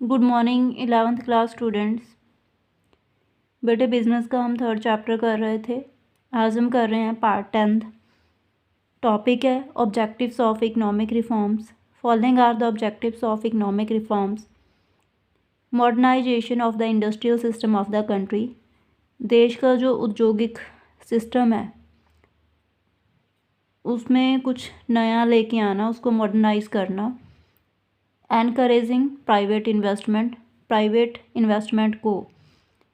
Good morning 11th class students. बेटे business का हम 3rd चैप्टर कर रहे थे। आज हम कर रहे हैं पार्ट 10th। टॉपिक है objectives of economic reforms. Following are the objectives of economic reforms. Modernisation of the industrial system of the country. देश का जो औद्योगिक सिस्टम है उसमें कुछ नया लेके आना, उसको मॉडर्नाइज करना। एनकरेजिंग प्राइवेट इन्वेस्टमेंट को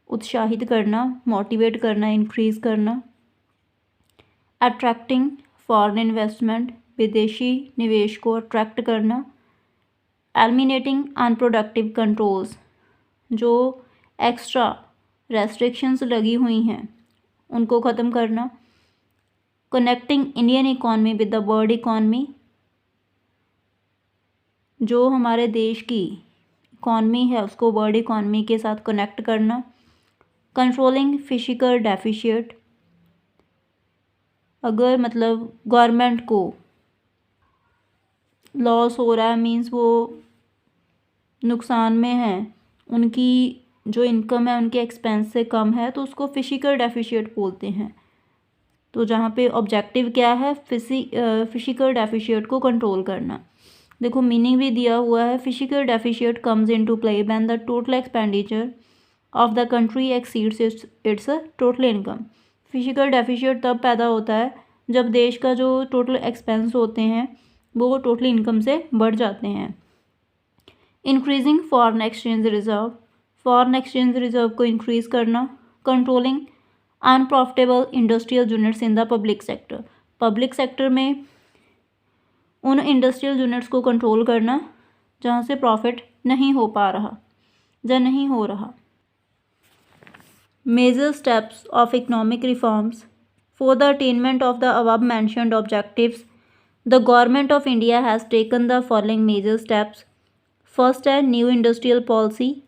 उत्साहित करना, मोटिवेट करना, इंक्रीज करना। अट्रैक्टिंग फॉरेन इन्वेस्टमेंट, विदेशी निवेश को अट्रैक्ट करना। एलिमिनेटिंग अनप्रोडक्टिव कंट्रोल्स, जो एक्स्ट्रा रेस्ट्रिक्शंस लगी हुई हैं उनको ख़त्म करना। Connecting Indian economy with the world economy, जो हमारे देश की इकॉनमी है उसको वर्ल्ड इकॉनमी के साथ कनेक्ट करना। कंट्रोलिंग फिजिकल डेफिशिएट, अगर मतलब गवर्नमेंट को लॉस हो रहा है, मींस वो नुकसान में है, उनकी जो इनकम है उनके एक्सपेंस से कम है, तो उसको फिजिकल डेफिशिएट बोलते हैं। तो जहाँ पे ऑब्जेक्टिव क्या है, फिजिकल डेफिशिएट को कंट्रोल करना। देखो मीनिंग भी दिया हुआ है। Physical deficit comes into play when the total expenditure of the country exceeds its total income. Physical deficit तब पैदा होता है जब देश का जो टोटल एक्सपेंस होते हैं वो टोटल इनकम से बढ़ जाते हैं। Increasing foreign exchange reserve, foreign exchange reserve को इंक्रीज करना। Controlling unprofitable industrial units in the public sector, public sector में उन इंडस्ट्रियल यूनिट्स को कंट्रोल करना जहाँ से प्रॉफिट नहीं हो पा रहा या नहीं हो रहा। Major steps of economic reforms. For the attainment of the above mentioned objectives, the government of India has taken the following major steps. First है new industrial policy,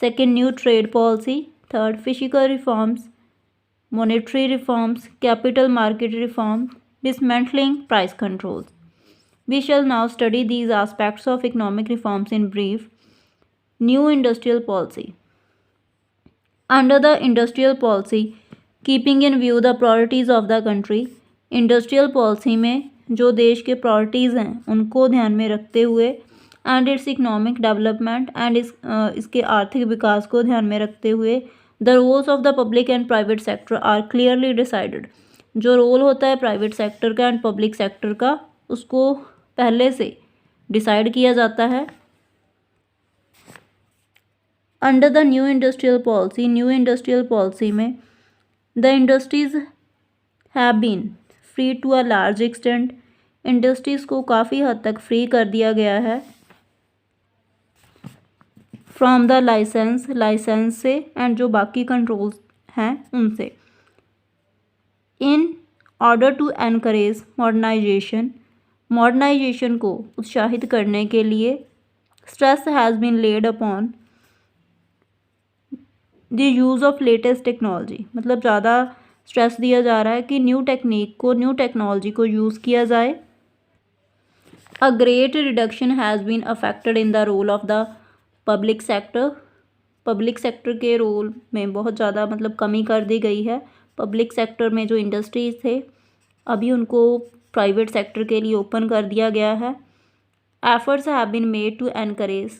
second new trade policy, third fiscal reforms, monetary reforms, capital market reform, dismantling price controls. We shall now study these aspects of economic reforms in brief. New industrial policy. Under the industrial policy, keeping in view the priorities of the country, industrial policy में जो देश के priorities हैं उनको ध्यान में रखते हुए and its economic development and इसके आर्थिक विकास को ध्यान में रखते हुए the roles of the public and private sector are clearly decided. जो रोल होता है प्राइवेट सेक्टर का एंड पब्लिक सेक्टर का उसको पहले से डिसाइड किया जाता है। Under the new industrial policy, new industrial policy में the industries have been free to a large extent, industries को काफ़ी हद तक फ्री कर दिया गया है फ्रॉम द लाइसेंस से एंड जो बाकी कंट्रोल्स हैं उनसे। In order to encourage modernisation को उत्साहित करने के लिए stress has been laid upon the use of latest technology, मतलब ज़्यादा स्ट्रेस दिया जा रहा है कि न्यू टेक्नोलॉजी को यूज़ किया जाए। A great reduction has been affected in the role of the public sector के रोल में बहुत ज़्यादा मतलब कमी कर दी गई है। पब्लिक सेक्टर में जो इंडस्ट्रीज़ थे अभी उनको प्राइवेट सेक्टर के लिए ओपन कर दिया गया है। Efforts have been made to encourage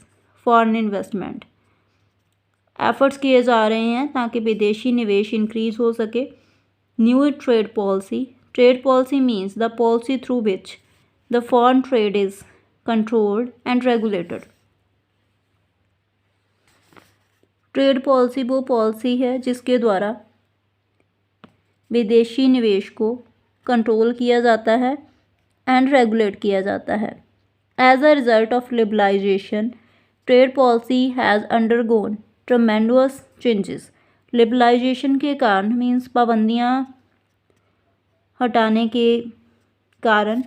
foreign investment, efforts किए जा रहे हैं ताकि विदेशी निवेश इंक्रीज हो सके। New trade policy means the policy through which the foreign trade is controlled and regulated. Trade policy वो पॉलिसी है जिसके द्वारा विदेशी निवेश को कंट्रोल किया जाता है एंड रेगुलेट किया जाता है। As a result of liberalisation, trade policy has undergone tremendous changes. Liberalisation के कारण मीन्स पाबंदियाँ हटाने के कारण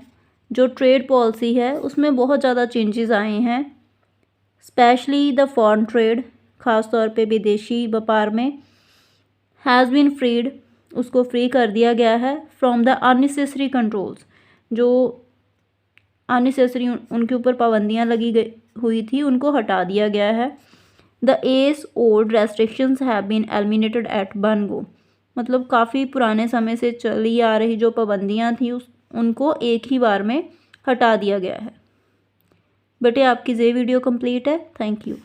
जो ट्रेड पॉलिसी है उसमें बहुत ज़्यादा चेंजेस आए हैं। स्पेशली द फॉरेन ट्रेड, ख़ास तौर पे विदेशी व्यापार में, हैज़ बीन फ्रीड, उसको फ्री कर दिया गया है फ्रॉम द अननेसेसरी कंट्रोल्स, जो अननेसेसरी उनके ऊपर पाबंदियाँ हुई थी उनको हटा दिया गया है। The age old restrictions have been eliminated at one go, मतलब काफ़ी पुराने समय से चली आ रही जो पाबंदियाँ थी उनको एक ही बार में हटा दिया गया है। बेटे आपकी ये वीडियो कंप्लीट है। Thank you.